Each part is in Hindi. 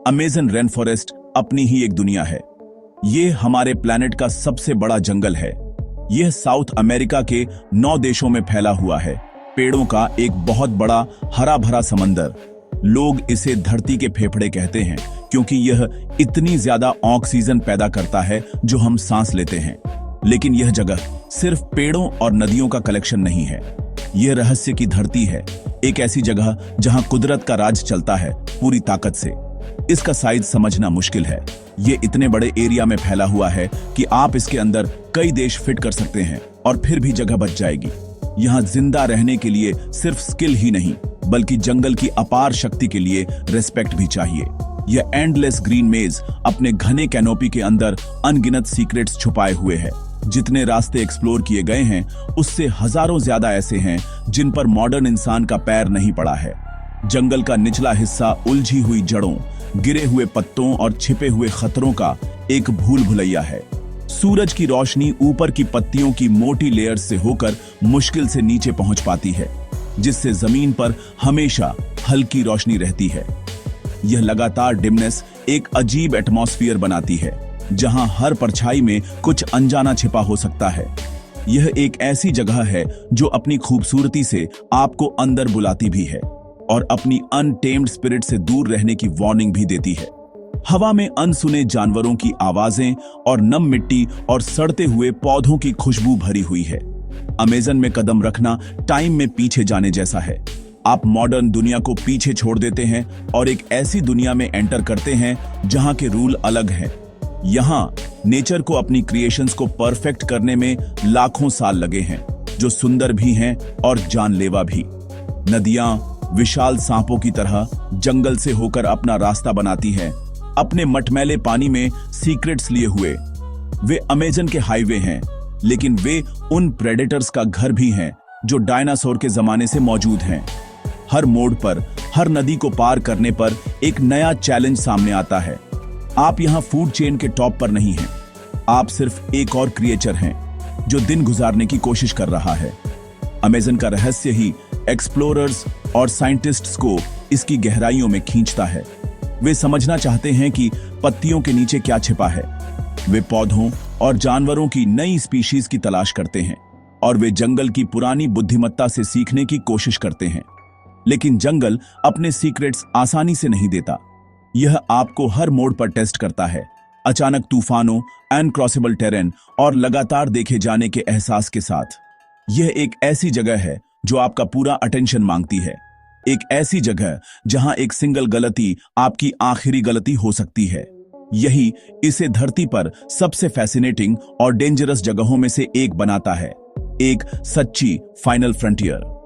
अमेज़न रेन फॉरेस्ट अपनी ही एक दुनिया है। ये हमारे प्लैनेट का सबसे बड़ा जंगल है। यह साउथ अमेरिका के 9 देशों में फैला हुआ है। पेड़ों का एक बहुत बड़ा हरा भरा समंदर। लोग इसे धरती के फेफड़े कहते हैं क्योंकि यह इतनी ज्यादा ऑक्सीजन पैदा करता है जो हम सांस लेते हैं। लेकिन यह जगह सिर्फ पेड़ों और नदियों का कलेक्शन नहीं है। यह रहस्य की धरती है, एक ऐसी जगह जहां कुदरत का राज चलता है पूरी ताकत से। इसका साइज समझना मुश्किल है। ये इतने बड़े एरिया में फैला हुआ है कि आप इसके अंदर कई देश फिट कर सकते हैं और फिर भी जगह बच जाएगी। यहाँ जिंदा रहने के लिए सिर्फ स्किल ही नहीं बल्कि जंगल की अपार शक्ति के लिए रिस्पेक्ट भी चाहिए। यह एंडलेस ग्रीन मेज अपने घने कैनोपी के अंदर अनगिनत सीक्रेट्स छुपाए हुए है। जितने रास्ते एक्सप्लोर किए गए हैं उससे हजारों ज्यादा ऐसे हैं जिन पर मॉडर्न इंसान का पैर नहीं पड़ा है। जंगल का निचला हिस्सा उलझी हुई जड़ों, गिरे हुए पत्तों और छिपे हुए खतरों का एक भूल भुलैया है। सूरज की रोशनी ऊपर की पत्तियों की मोटी लेयर्स से होकर मुश्किल से नीचे पहुंच पाती है, जिससे जमीन पर हमेशा हल्की रोशनी रहती है। यह लगातार डिमनेस एक अजीब एटमॉस्फेयर बनाती है जहां हर परछाई में कुछ अनजाना छिपा हो सकता है। यह एक ऐसी जगह है जो अपनी खूबसूरती से आपको अंदर बुलाती भी है और अपनी अनटेम्ड स्पिरिट से दूर रहने की वार्निंग भी देती है। हवा में अनसुने जानवरों की आवाजें और नम मिट्टी और सड़ते हुए पौधों की खुशबू भरी हुई है। अमेज़न में कदम रखना टाइम में पीछे जाने जैसा है। आप मॉडर्न दुनिया को पीछे छोड़ देते हैं और एक ऐसी दुनिया में एंटर करते हैं जहां के रूल अलग हैं। यहाँ नेचर को अपनी क्रिएशंस को परफेक्ट करने में लाखों साल लगे हैं, जो सुंदर भी हैं और जानलेवा भी। नदियां विशाल सांपों की तरह जंगल से होकर अपना रास्ता बनाती हैं, अपने मटमैले पानी में सीक्रेट्स लिए हुए। वे अमेज़न के हाईवे हैं, लेकिन वे उन प्रेडेटर्स का घर भी हैं जो डायनासोर के जमाने से मौजूद हैं। हर मोड़ पर, हर नदी को पार करने पर एक नया चैलेंज सामने आता है। आप यहाँ फूड चेन के टॉप पर नहीं हैं, आप सिर्फ एक और क्रिएचर हैं जो दिन गुजारने की कोशिश कर रहा है। अमेज़न का रहस्य ही एक्सप्लोरर्स और साइंटिस्ट्स को इसकी गहराइयों में खींचता है। वे समझना चाहते हैं कि पत्तियों के नीचे क्या छिपा है। वे पौधों और जानवरों की नई स्पीशीज की तलाश करते हैं और वे जंगल की पुरानी बुद्धिमत्ता से सीखने की कोशिश करते हैं। लेकिन जंगल अपने सीक्रेट्स आसानी से नहीं देता। यह आपको हर मोड़ पर टेस्ट करता है, अचानक तूफानों, अनक्रॉसेबल टेरेन और लगातार देखे जाने के एहसास के साथ। यह एक ऐसी जगह है जो आपका पूरा अटेंशन मांगती है, एक ऐसी जगह जहां एक सिंगल गलती आपकी आखिरी गलती हो सकती है। यही इसे धरती पर सबसे फैसिनेटिंग और डेंजरस जगहों में से एक बनाता है, एक सच्ची फाइनल फ्रंटियर।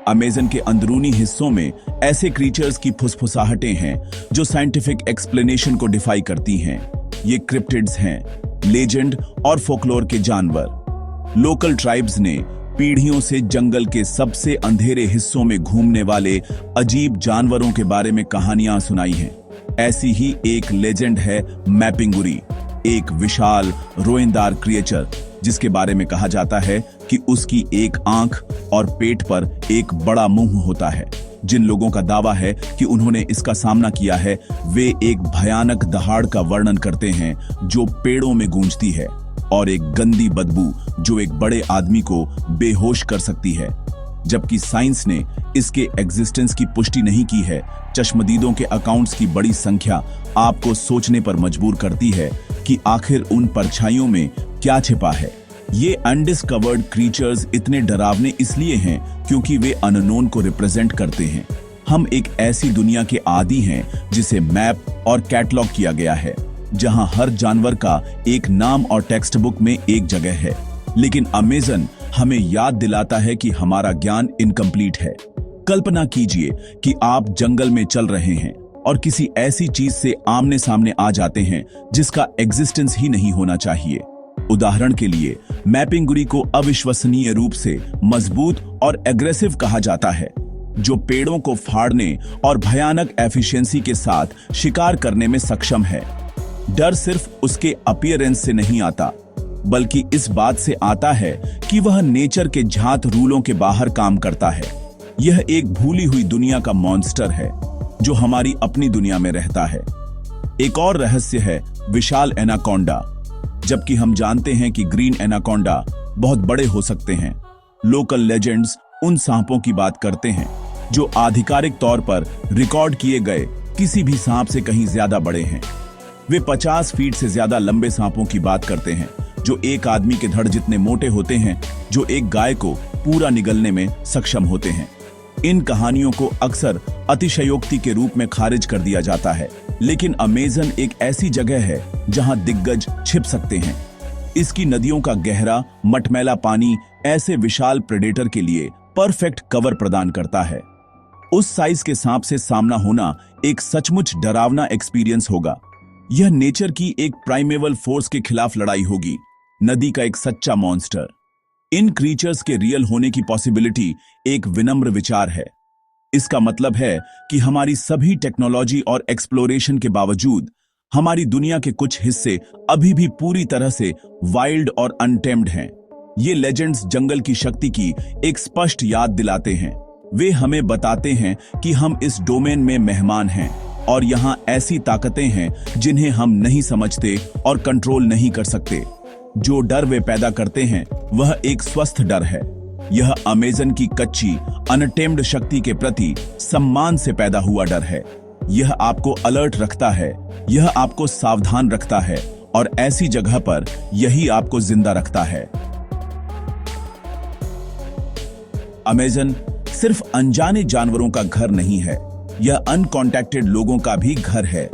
अमेज़न के अंदरूनी हिस्सों में ऐसे क्रीचर्स की फुसफुसाहटें हैं जो साइंटिफिक एक्सप्लेनेशन को डिफाई करती हैं। ये क्रिप्टिड्स हैं, लेजेंड और फोकलोर के जानवर। लोकल ट्राइब्स ने पीढ़ियों से जंगल के सबसे अंधेरे हिस्सों में घूमने वाले अजीब जानवरों के बारे में कहानियां सुनाई हैं। ऐसी ही एक लेजेंड है मैपिंगुरी, एक विशाल रोएंदार क्रिएचर जिसके बारे में कहा जाता है कि उसकी एक आंख और पेट पर एक बड़ा मुंह होता है। जिन लोगों का दावा है कि उन्होंने इसका सामना किया है, वे एक भयानक दहाड़ का वर्णन करते हैं जो पेड़ों में गूंजती है और एक गंदी बदबू जो एक बड़े आदमी को बेहोश कर सकती है। जबकि साइंस ने इसके एग्जिस्टेंस की पुष्टि नहीं की है, चश्मदीदों के अकाउंट्स की बड़ी संख्या आपको सोचने पर मजबूर करती है कि आखिर उन परछाइयों में क्या छिपा है। ये अनडिस्कवर्ड क्रीचर्स इतने डरावने इसलिए हैं क्योंकि वे अननोन को रिप्रेजेंट करते हैं। हम एक ऐसी दुनिया के आदी हैं जिसे मैप और कैटलॉग किया गया है, जहां हर जानवर का एक नाम और टेक्स्ट बुक में एक जगह है। लेकिन अमेज़न हमें याद दिलाता है कि हमारा ज्ञान इनकम्प्लीट है। कल्पना कीजिए कि आप जंगल में चल रहे हैं और किसी ऐसी चीज से आमने सामने आ जाते हैं जिसका एग्जिस्टेंस ही नहीं होना चाहिए। उदाहरण के लिए, मैपिंगुरी को अविश्वसनीय रूप से मजबूत और एग्रेसिव कहा जाता है, जो पेड़ों को फाड़ने और भयानक एफिशिएंसी के साथ शिकार करने में सक्षम है। डर सिर्फ उसके अपीयरेंस से नहीं आता, बल्कि इस बात से आता है कि वह नेचर के झात रूलों के बाहर काम करता है। यह एक भूली हुई दुनिया का मॉन्स्टर है जो हमारी अपनी दुनिया में रहता है। एक और रहस्य है विशाल एनाकोंडा। जबकि हम जानते हैं कि ग्रीन एनाकोंडा बहुत बड़े हो सकते हैं, लोकल लेजेंड्स उन सांपों की बात करते हैं जो आधिकारिक तौर पर रिकॉर्ड किए गए किसी भी सांप से कहीं ज्यादा बड़े हैं। वे 50 फीट से ज्यादा लंबे सांपों की बात करते हैं जो एक आदमी के धड़ जितने मोटे होते हैं, जो एक गाय को पूरा निगलने में सक्षम होते हैं। इन कहानियों को अक्सर अतिशयोक्ति के रूप में खारिज कर दिया जाता है, लेकिन अमेज़न एक ऐसी जगह है जहां दिग्गज छिप सकते हैं। इसकी नदियों का गहरा मटमैला पानी ऐसे विशाल प्रेडेटर के लिए परफेक्ट कवर प्रदान करता है। उस साइज के सांप से सामना होना एक सचमुच डरावना एक्सपीरियंस होगा। यह नेचर की एक प्राइमेवल फोर्स के खिलाफ लड़ाई होगी, नदी का एक सच्चा मॉन्स्टर। इन क्रीचर्स के रियल होने की पॉसिबिलिटी एक विनम्र विचार है। इसका मतलब है कि हमारी सभी टेक्नोलॉजी और एक्सप्लोरेशन के बावजूद हमारी दुनिया के कुछ हिस्से अभी भी पूरी तरह से वाइल्ड और अनटेम्ड हैं। ये लेजेंड्स जंगल की शक्ति की एक स्पष्ट याद दिलाते हैं। वे हमें बताते हैं कि हम इस डोमेन में मेहमान हैं और यहाँ ऐसी ताकतें हैं जिन्हें हम नहीं समझते और कंट्रोल नहीं कर सकते। जो डर वे पैदा करते हैं वह एक स्वस्थ डर है। यह अमेज़न की कच्ची अनटेम्ड शक्ति के प्रति सम्मान से पैदा हुआ डर है। यह आपको अलर्ट रखता है, यह आपको सावधान रखता है और ऐसी जगह पर यही आपको जिंदा रखता है। अमेज़न सिर्फ अनजाने जानवरों का घर नहीं है, यह अनकॉन्टैक्टेड लोगों का भी घर है।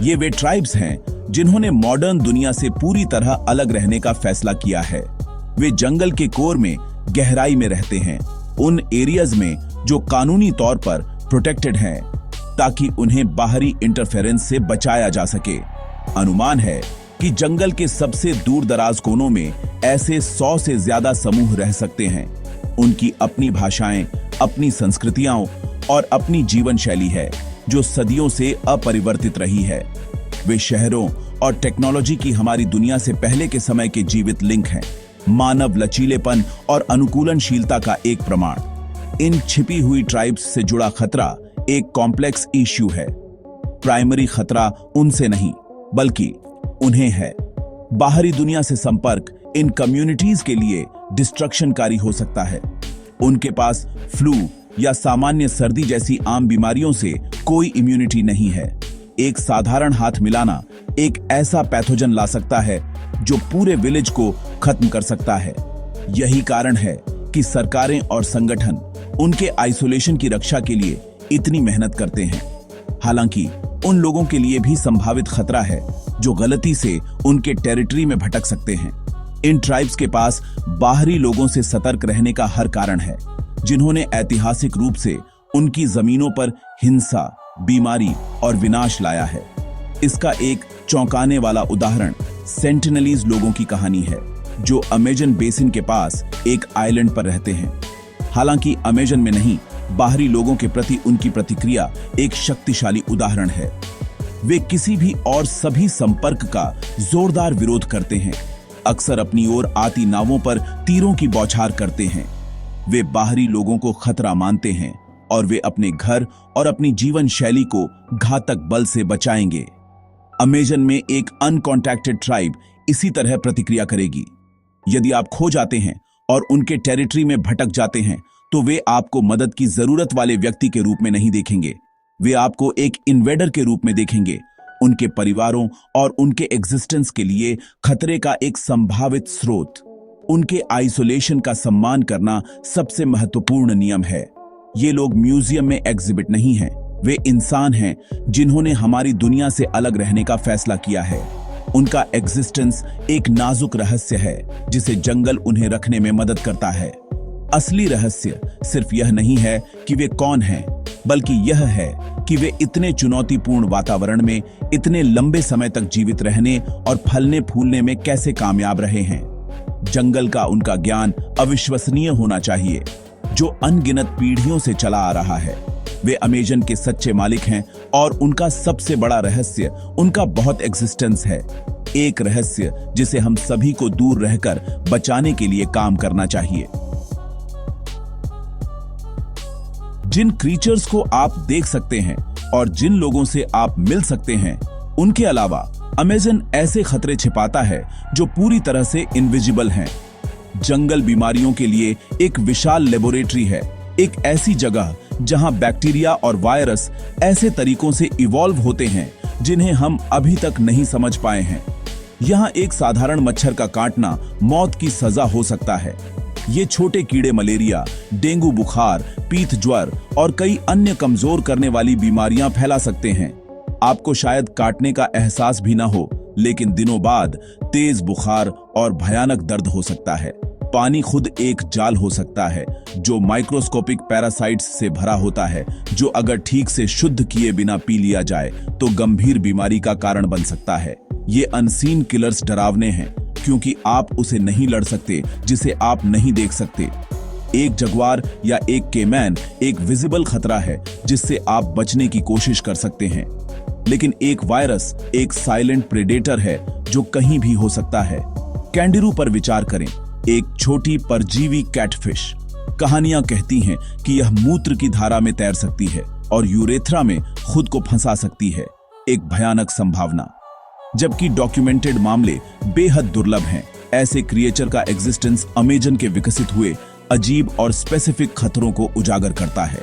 ये वे ट्राइब्स हैं जिन्होंने मॉडर्न दुनिया से पूरी तरह अलग रहने का फैसला किया है। वे जंगल के कोर में गहराई में रहते हैं, उन एरियाज में जो कानूनी तौर पर प्रोटेक्टेड हैं, ताकि उन्हें बाहरी इंटरफेरेंस से बचाया जा सके। अनुमान है कि जंगल के सबसे दूर दराज कोनों में ऐसे 100 से ज्यादा समूह रह सकते हैं। उनकी अपनी भाषाएं, अपनी संस्कृतियां और अपनी जीवन शैली है जो सदियों से अपरिवर्तित रही है। वे शहरों और टेक्नोलॉजी की हमारी दुनिया से पहले के समय के जीवित लिंक हैं, मानव लचीलेपन और अनुकूलनशीलता का एक प्रमाण। इन छिपी हुई ट्राइब्स से जुड़ा खतरा एक कॉम्प्लेक्स इश्यू है। प्राइमरी खतरा उनसे नहीं बल्कि उन्हें है। बाहरी दुनिया से संपर्क इन कम्युनिटीज के लिए डिस्ट्रक्शनकारी हो सकता है। उनके पास फ्लू या सामान्य सर्दी जैसी आम बीमारियों से कोई इम्यूनिटी नहीं है। एक साधारण हाथ मिलाना एक ऐसा पैथोजन ला सकता है जो पूरे विलेज को खत्म कर सकता है। यही कारण है कि सरकारें और संगठन उनके आइसोलेशन की रक्षा के लिए इतनी मेहनत करते हैं। हालांकि उन लोगों के लिए भी संभावित खतरा है जो गलती से उनके टेरिटरी में भटक सकते हैं। इन ट्राइब्स के पास बाहरी लोगों से सतर्क रहने का हर कारण है, जिन्होंने ऐतिहासिक रूप से उनकी जमीनों पर हिंसा, बीमारी और विनाश लाया है। इसका एक चौंकाने वाला उदाहरण सेंटिनलीज लोगों की कहानी है, जो अमेज़न बेसिन के पास एक आइलैंड पर रहते हैं। हालांकि अमेज़न में नहीं, बाहरी लोगों के प्रति उनकी प्रतिक्रिया एक शक्तिशाली उदाहरण है। वे किसी भी और सभी संपर्क का जोरदार विरोध करते हैं, अक्सर अपनी ओर आती नावों पर तीरों की बौछार करते हैं। वे बाहरी लोगों को खतरा मानते हैं और वे अपने घर और अपनी जीवन शैली को घातक बल से बचाएंगे। अमेज़न में एक अनकॉन्टैक्टेड ट्राइब इसी तरह प्रतिक्रिया करेगी। यदि आप खो जाते हैं और उनके टेरिटरी में भटक जाते हैं, तो वे आपको मदद की जरूरत वाले व्यक्ति के रूप में नहीं देखेंगे। वे आपको एक इन्वेडर के रूप में देखेंगे, उनके परिवारों और उनके एग्जिस्टेंस के लिए खतरे का एक संभावित स्रोत। उनके आइसोलेशन का सम्मान करना सबसे महत्वपूर्ण नियम है। ये लोग म्यूजियम में एग्जिबिट नहीं हैं, वे इंसान हैं जिन्होंने हमारी दुनिया से अलग रहने का फैसला किया है। उनका एग्जिस्टेंस एक नाजुक रहस्य है जिसे जंगल उन्हें रखने में मदद करता है। असली रहस्य सिर्फ यह नहीं है कि वे कौन हैं, बल्कि यह है कि वे इतने चुनौतीपूर्ण वातावरण में इतने लंबे समय तक जीवित रहने और फलने फूलने में कैसे कामयाब रहे हैं। जंगल का उनका ज्ञान अविश्वसनीय होना चाहिए, जो अनगिनत पीढ़ियों से चला आ रहा है। वे अमेज़न के सच्चे मालिक हैं और उनका सबसे बड़ा रहस्य उनका बहुत एग्जिस्टेंस है। एक रहस्य जिसे हम सभी को दूर रहकर बचाने के लिए काम करना चाहिए। जिन क्रीचर्स को आप देख सकते हैं और जिन लोगों से आप मिल सकते हैं, उनके अलावा अमेज़न ऐसे खतरे छिपाता है जो पूरी तरह से इनविजिबल हैं। जंगल बीमारियों के लिए एक विशाल लेबोरेटरी है, एक ऐसी जगह जहां बैक्टीरिया और वायरस ऐसे तरीकों से इवॉल्व होते हैं जिन्हें हम अभी तक नहीं समझ पाए हैं। यहां एक साधारण मच्छर का काटना मौत की सजा हो सकता है। ये छोटे कीड़े मलेरिया, डेंगू बुखार, पीत ज्वर और कई अन्य कमजोर करने वाली बीमारियां फैला सकते हैं। आपको शायद काटने का एहसास भी ना हो, लेकिन दिनों बाद तेज बुखार और भयानक दर्द हो सकता है। पानी खुद एक जाल हो सकता है जो माइक्रोस्कोपिक पैरासाइट्स से भरा होता है, जो अगर ठीक से शुद्ध किए बिना पी लिया जाए तो गंभीर बीमारी का कारण बन सकता है। ये अनसीन किलर्स डरावने हैं क्योंकि आप उसे नहीं लड़ सकते जिसे आप नहीं देख सकते। एक जगुआर या एक केमैन एक विजिबल खतरा है जिससे आप बचने की कोशिश कर सकते हैं, लेकिन एक वायरस एक साइलेंट प्रेडेटर है जो कहीं भी हो सकता है। कैंडिरू पर विचार करें, एक छोटी परजीवी कैटफिश। कहानियां कहती हैं कि यह मूत्र की धारा में तैर सकती है और यूरेथ्रा में खुद को फंसा सकती है, एक भयानक संभावना। जबकि डॉक्यूमेंटेड मामले बेहद दुर्लभ हैं। ऐसे क्रिएचर का एग्जिस्टेंस अमेज़न के विकसित हुए अजीब और स्पेसिफिक खतरों को उजागर करता है।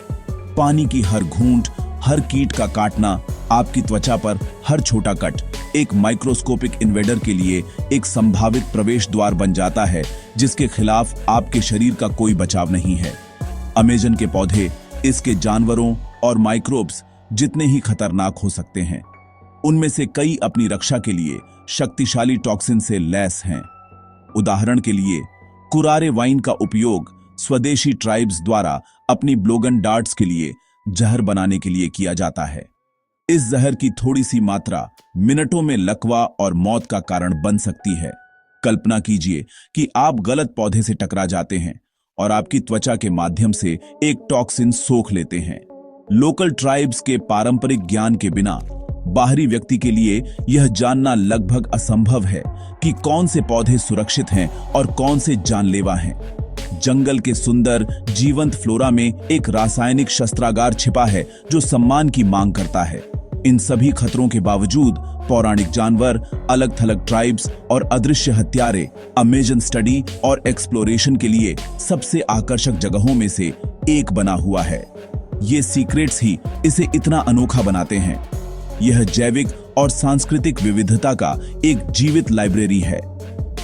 पानी की हर घूंट, हर कीट का काटना, आपकी त्वचा पर हर छोटा कट एक माइक्रोस्कोपिक इन्वेडर के लिए एक संभावित प्रवेश द्वार बन जाता है जिसके खिलाफ आपके शरीर का कोई बचाव नहीं है। अमेज़न के पौधे इसके जानवरों और माइक्रोब्स जितने ही खतरनाक हो सकते हैं, उनमें से कई अपनी रक्षा के लिए शक्तिशाली टॉक्सिन से लैस हैं। उदाहरण के लिए, कुरारे वाइन का उपयोग स्वदेशी ट्राइब्स द्वारा अपनी ब्लोगन डार्ट्स के लिए जहर बनाने के लिए किया जाता है। इस जहर की थोड़ी सी मात्रा मिनटों में लकवा और मौत का कारण बन सकती है। कल्पना कीजिए कि आप गलत पौधे से टकरा जाते हैं और आपकी त्वचा के माध्यम से एक टॉक्सिन सोख लेते हैं। लोकल ट्राइब्स के पारंपरिक ज्ञान के बिना बाहरी व्यक्ति के लिए यह जानना लगभग असंभव है कि कौन से पौधे सुरक्षित हैं और कौन से जानलेवा हैं। जंगल के सुंदर जीवंत फ्लोरा में एक रासायनिक शस्त्रागार छिपा है जो सम्मान की मांग करता है। इन सभी खतरों के बावजूद पौराणिक जानवर, अलग थलग ट्राइब्स और अदृश्य हत्यारे अमेज़न स्टडी और एक्सप्लोरेशन के लिए सबसे आकर्षक जगहों में से एक बना हुआ है। ये सीक्रेट्स ही इसे इतना अनोखा बनाते हैं। यह जैविक और सांस्कृतिक विविधता का एक जीवित लाइब्रेरी है।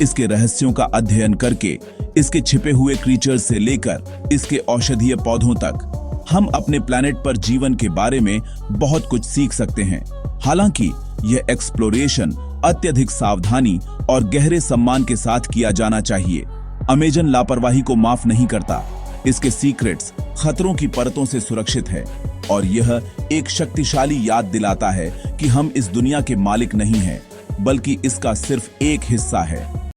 इसके रहस्यों का अध्ययन करके, इसके छिपे हुए क्रीचर्स से लेकर इसके औषधीय पौधों तक, हम अपने प्लैनेट पर जीवन के बारे में बहुत कुछ सीख सकते हैं। हालांकि यह एक्सप्लोरेशन अत्यधिक सावधानी और गहरे सम्मान के साथ किया जाना चाहिए। अमेज़न लापरवाही को माफ नहीं करता। इसके सीक्रेट्स खतरों की परतों से सुरक्षित है और यह एक शक्तिशाली याद दिलाता है कि हम इस दुनिया के मालिक नहीं हैं, बल्कि इसका सिर्फ एक हिस्सा है।